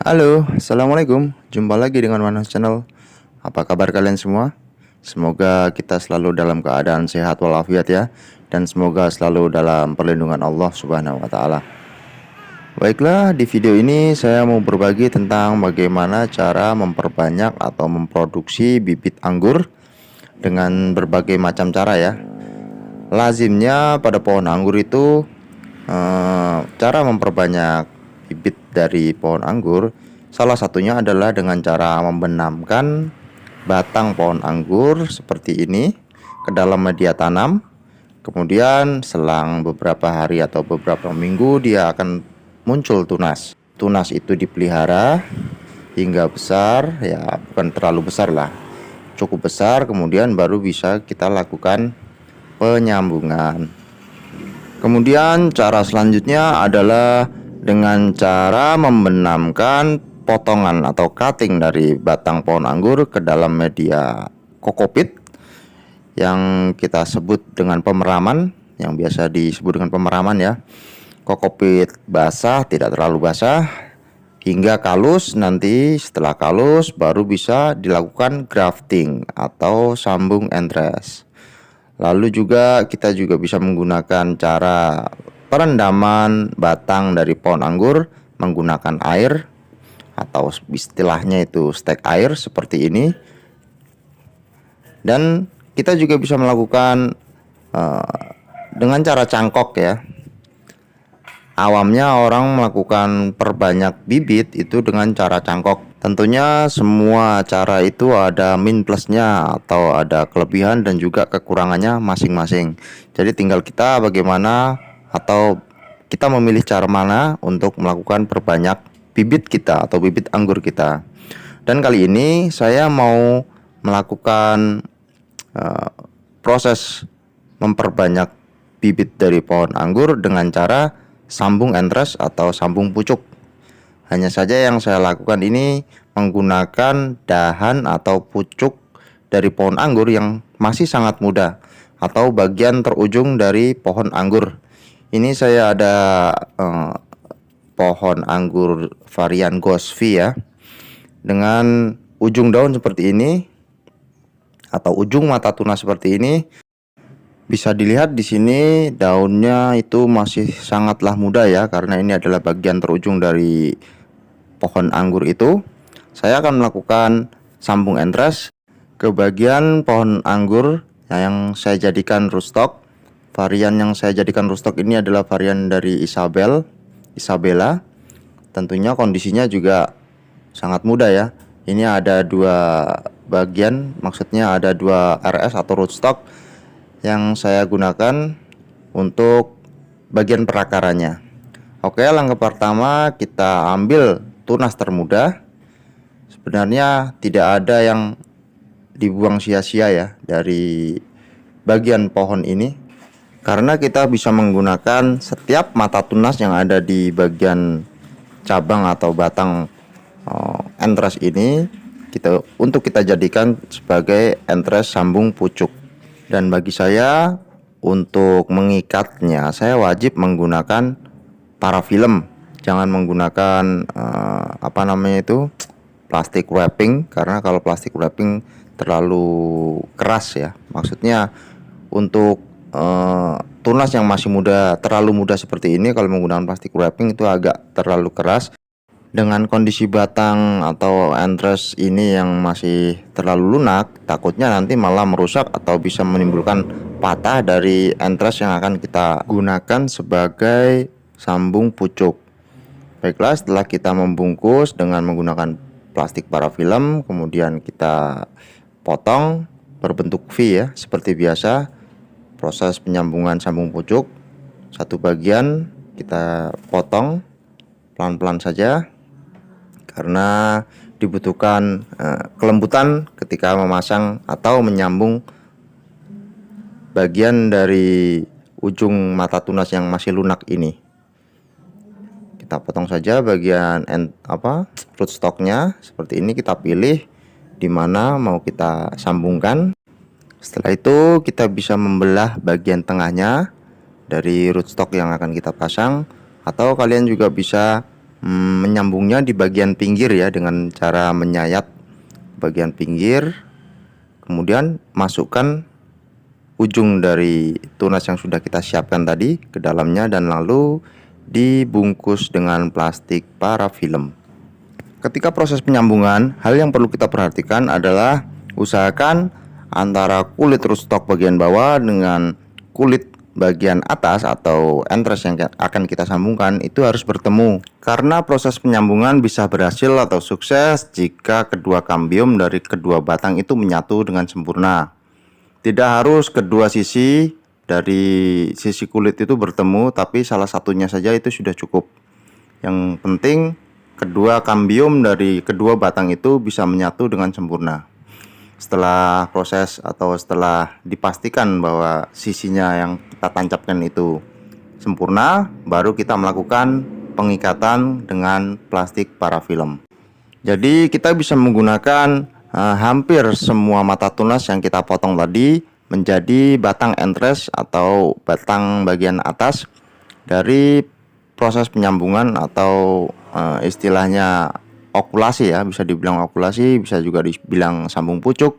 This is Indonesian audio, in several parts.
Halo, assalamualaikum. Jumpa lagi dengan Manas Channel. Apa kabar kalian semua? Semoga kita selalu dalam keadaan sehat walafiat ya, dan semoga selalu dalam perlindungan Allah Subhanahu wa Ta'ala. Baiklah, di video ini saya mau berbagi tentang bagaimana cara memperbanyak atau memproduksi bibit anggur dengan berbagai macam cara ya. Lazimnya pada pohon anggur itu cara memperbanyak bibit dari pohon anggur salah satunya adalah dengan cara membenamkan batang pohon anggur seperti ini ke dalam media tanam. Kemudian selang beberapa hari atau beberapa minggu dia akan muncul tunas. Tunas itu dipelihara hingga besar, ya bukan terlalu besar lah, cukup besar, kemudian baru bisa kita lakukan penyambungan. Kemudian cara selanjutnya adalah dengan cara membenamkan potongan atau cutting dari batang pohon anggur ke dalam media kokopit yang kita sebut dengan pemeraman, yang biasa disebut dengan pemeraman ya. Kokopit basah, tidak terlalu basah, hingga kalus. Nanti setelah kalus baru bisa dilakukan grafting atau sambung entres. Lalu juga kita juga bisa menggunakan cara perendaman batang dari pohon anggur menggunakan air atau istilahnya itu stek air seperti ini. Dan kita juga bisa melakukan dengan cara cangkok ya. Awamnya orang melakukan perbanyak bibit itu dengan cara cangkok. Tentunya semua cara itu ada min plusnya atau ada kelebihan dan juga kekurangannya masing-masing. Jadi tinggal kita bagaimana atau kita memilih cara mana untuk melakukan perbanyak bibit kita atau bibit anggur kita. Dan kali ini saya mau melakukan proses memperbanyak bibit dari pohon anggur dengan cara sambung entres atau sambung pucuk. Hanya saja yang saya lakukan ini menggunakan dahan atau pucuk dari pohon anggur yang masih sangat muda atau bagian terujung dari pohon anggur. Ini saya ada pohon anggur varian Gosvi ya, dengan ujung daun seperti ini atau ujung mata tunas seperti ini. Bisa dilihat di sini daunnya itu masih sangatlah muda ya, karena ini adalah bagian terujung dari pohon anggur itu. Saya akan melakukan sambung entres ke bagian pohon anggur yang saya jadikan rootstock. Varian yang saya jadikan rootstock ini adalah varian dari Isabella. Tentunya kondisinya juga sangat muda ya. Ini ada dua bagian, maksudnya ada dua RS atau rootstock yang saya gunakan untuk bagian perakarannya. Oke, langkah pertama kita ambil tunas termuda. Sebenarnya tidak ada yang dibuang sia-sia ya dari bagian pohon ini, karena kita bisa menggunakan setiap mata tunas yang ada di bagian cabang atau batang entres ini untuk kita jadikan sebagai entres sambung pucuk. Dan bagi saya untuk mengikatnya saya wajib menggunakan parafilm, jangan menggunakan plastik wrapping, karena kalau plastik wrapping terlalu keras ya. Maksudnya untuk tunas yang masih muda, terlalu muda seperti ini, kalau menggunakan plastik wrapping itu agak terlalu keras. Dengan kondisi batang atau entres ini yang masih terlalu lunak, takutnya nanti malah merusak atau bisa menimbulkan patah dari entres yang akan kita gunakan sebagai sambung pucuk. Baiklah, setelah kita membungkus dengan menggunakan plastik parafilm, kemudian kita potong berbentuk V ya, seperti biasa. Proses penyambungan sambung pucuk, satu bagian kita potong pelan-pelan saja, karena dibutuhkan kelembutan ketika memasang atau menyambung bagian dari ujung mata tunas yang masih lunak ini. Kita potong saja bagian rootstocknya seperti ini, kita pilih di mana mau kita sambungkan. Setelah itu kita bisa membelah bagian tengahnya dari rootstock yang akan kita pasang, atau kalian juga bisa menyambungnya di bagian pinggir ya, dengan cara menyayat bagian pinggir, kemudian masukkan ujung dari tunas yang sudah kita siapkan tadi ke dalamnya, dan lalu dibungkus dengan plastik parafilm. Ketika proses penyambungan, hal yang perlu kita perhatikan adalah usahakan antara kulit rootstock bagian bawah dengan kulit bagian atas atau entres yang akan kita sambungkan itu harus bertemu, karena proses penyambungan bisa berhasil atau sukses jika kedua kambium dari kedua batang itu menyatu dengan sempurna. Tidak harus kedua sisi dari sisi kulit itu bertemu, tapi salah satunya saja itu sudah cukup. Yang penting kedua kambium dari kedua batang itu bisa menyatu dengan sempurna. Setelah proses atau setelah dipastikan bahwa sisinya yang kita tancapkan itu sempurna, baru kita melakukan pengikatan dengan plastik parafilm. Jadi kita bisa menggunakan hampir semua mata tunas yang kita potong tadi menjadi batang entres atau batang bagian atas dari proses penyambungan atau istilahnya okulasi ya, bisa dibilang okulasi, bisa juga dibilang sambung pucuk.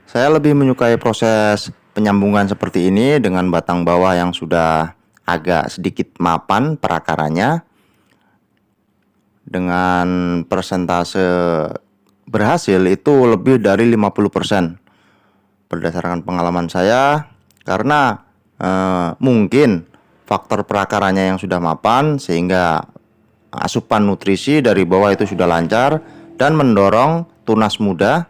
Saya lebih menyukai proses penyambungan seperti ini dengan batang bawah yang sudah agak sedikit mapan perakarannya, dengan persentase berhasil itu lebih dari 50% berdasarkan pengalaman saya, karena mungkin faktor perakarannya yang sudah mapan sehingga asupan nutrisi dari bawah itu sudah lancar dan mendorong tunas muda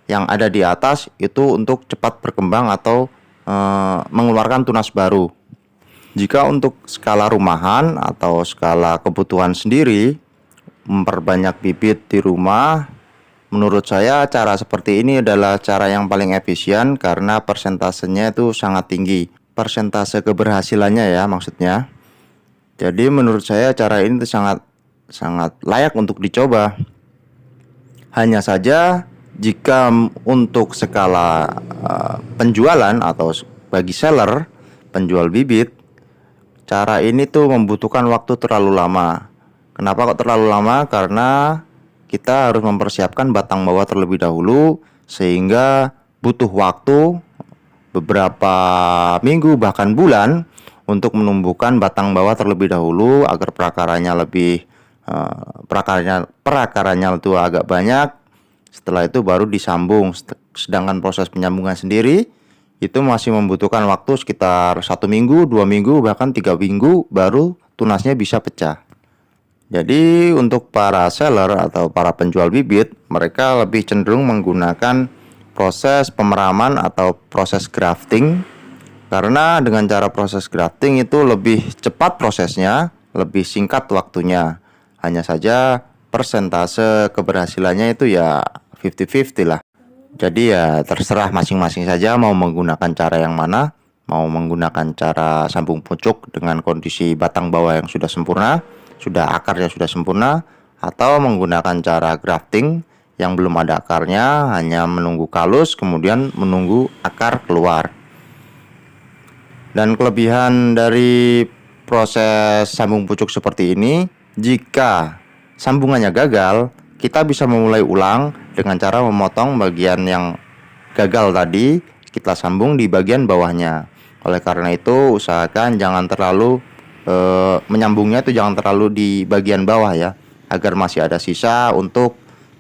yang ada di atas itu untuk cepat berkembang atau mengeluarkan tunas baru. Jika untuk skala rumahan atau skala kebutuhan sendiri, memperbanyak bibit di rumah, menurut saya cara seperti ini adalah cara yang paling efisien karena persentasenya itu sangat tinggi. Persentase keberhasilannya ya maksudnya. Jadi menurut saya cara ini tuh sangat layak untuk dicoba. Hanya saja jika untuk skala penjualan atau bagi seller, penjual bibit, cara ini tuh membutuhkan waktu terlalu lama. Kenapa kok terlalu lama? Karena kita harus mempersiapkan batang bawah terlebih dahulu, sehingga butuh waktu beberapa minggu bahkan bulan untuk menumbuhkan batang bawah terlebih dahulu agar perakarannya lebih perakarannya itu agak banyak. Setelah itu baru disambung. Sedangkan proses penyambungan sendiri itu masih membutuhkan waktu sekitar 1 minggu, 2 minggu, bahkan 3 minggu baru tunasnya bisa pecah. Jadi untuk para seller atau para penjual bibit, mereka lebih cenderung menggunakan proses pemeraman atau proses grafting, karena dengan cara proses grafting itu lebih cepat prosesnya, lebih singkat waktunya. Hanya saja persentase keberhasilannya itu ya 50-50 lah. Jadi ya terserah masing-masing saja mau menggunakan cara yang mana, mau menggunakan cara sambung pucuk dengan kondisi batang bawah yang sudah sempurna, sudah akarnya sudah sempurna, atau menggunakan cara grafting yang belum ada akarnya, hanya menunggu kalus kemudian menunggu akar keluar. Dan kelebihan dari proses sambung pucuk seperti ini, jika sambungannya gagal, kita bisa memulai ulang dengan cara memotong bagian yang gagal tadi, kita sambung di bagian bawahnya. Oleh karena itu usahakan jangan terlalu menyambungnya itu jangan terlalu di bagian bawah ya, agar masih ada sisa untuk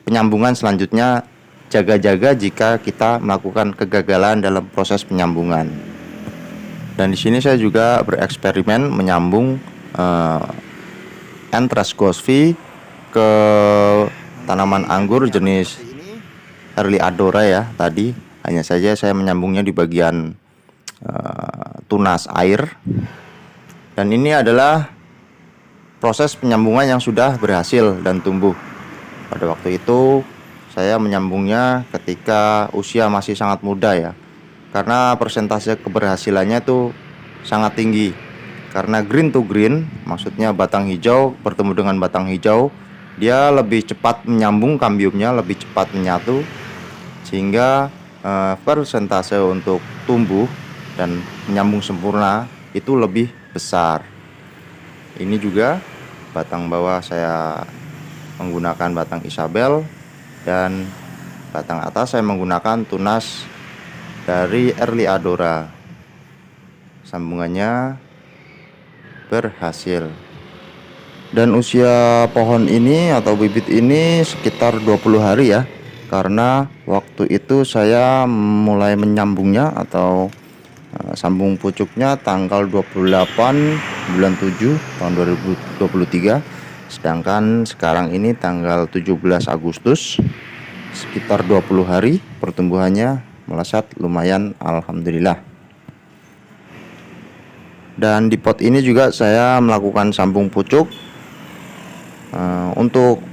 penyambungan selanjutnya. Jaga-jaga jika kita melakukan kegagalan dalam proses penyambungan. Dan di sini saya juga bereksperimen menyambung Entres Gosvi ke tanaman anggur jenis Early Adora ya tadi. Hanya saja saya menyambungnya di bagian tunas air. Dan ini adalah proses penyambungan yang sudah berhasil dan tumbuh. Pada waktu itu saya menyambungnya ketika usia masih sangat muda ya, karena persentase keberhasilannya itu sangat tinggi. Karena green to green, maksudnya batang hijau bertemu dengan batang hijau, dia lebih cepat menyambung kambiumnya, lebih cepat menyatu, sehingga persentase untuk tumbuh dan menyambung sempurna itu lebih besar. Ini juga batang bawah saya menggunakan batang Isabel, dan batang atas saya menggunakan tunas dari Early Adora. Sambungannya berhasil. Dan usia pohon ini atau bibit ini sekitar 20 hari ya, karena waktu itu saya mulai menyambungnya atau sambung pucuknya tanggal 28 bulan 7 tahun 2023, sedangkan sekarang ini tanggal 17 Agustus, sekitar 20 hari pertumbuhannya melesat lumayan, alhamdulillah. Dan di pot ini juga saya melakukan sambung pucuk. Untuk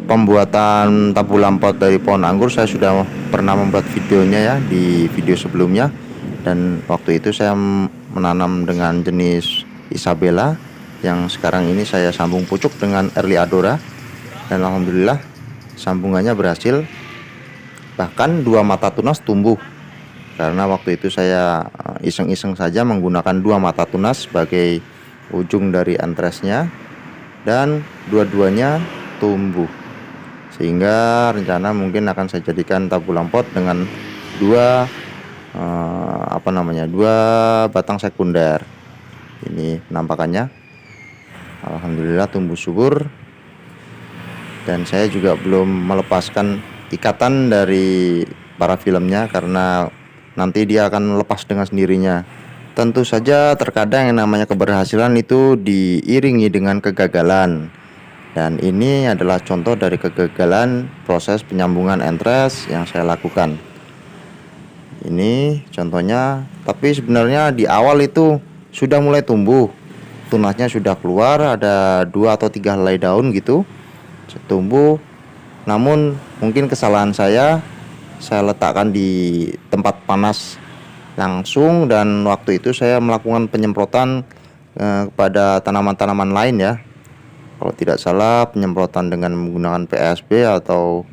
pembuatan tabu lampot dari pohon anggur saya sudah pernah membuat videonya ya, di video sebelumnya. Dan waktu itu saya menanam dengan jenis Isabella, yang sekarang ini saya sambung pucuk dengan Early Adora, dan alhamdulillah sambungannya berhasil. Bahkan 2 mata tunas tumbuh, karena waktu itu saya iseng-iseng saja menggunakan 2 mata tunas sebagai ujung dari antresnya, dan dua-duanya tumbuh, sehingga rencana mungkin akan saya jadikan tabu lampot dengan dua batang sekunder. Ini penampakannya, alhamdulillah tumbuh subur. Dan saya juga belum melepaskan ikatan dari para filmnya, karena nanti dia akan lepas dengan sendirinya. Tentu saja terkadang yang namanya keberhasilan itu diiringi dengan kegagalan, dan ini adalah contoh dari kegagalan proses penyambungan entres yang saya lakukan. Ini contohnya, tapi sebenarnya di awal itu sudah mulai tumbuh, tunasnya sudah keluar, ada 2 atau 3 helai daun gitu tumbuh. Namun mungkin kesalahan saya letakkan di tempat panas langsung, dan waktu itu saya melakukan penyemprotan kepada tanaman-tanaman lain ya. Kalau tidak salah penyemprotan dengan menggunakan PSB atau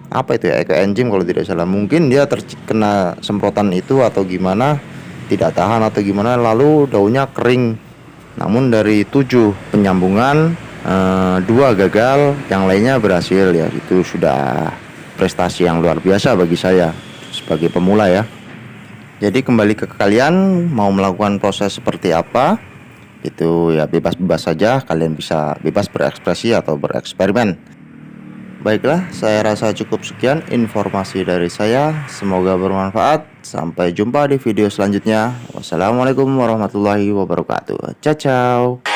apa itu ya, Eco-Enzim kalau tidak salah. Mungkin dia terkena semprotan itu atau gimana, tidak tahan atau gimana, lalu daunnya kering. Namun dari 7 penyambungan 2 gagal, yang lainnya berhasil ya. Itu sudah prestasi yang luar biasa bagi saya sebagai pemula ya. Jadi kembali ke kalian, mau melakukan proses seperti apa itu ya bebas-bebas saja, kalian bisa bebas berekspresi atau bereksperimen. Baiklah, saya rasa cukup sekian informasi dari saya, semoga bermanfaat. Sampai jumpa di video selanjutnya. Wassalamualaikum warahmatullahi wabarakatuh. Ciao ciao.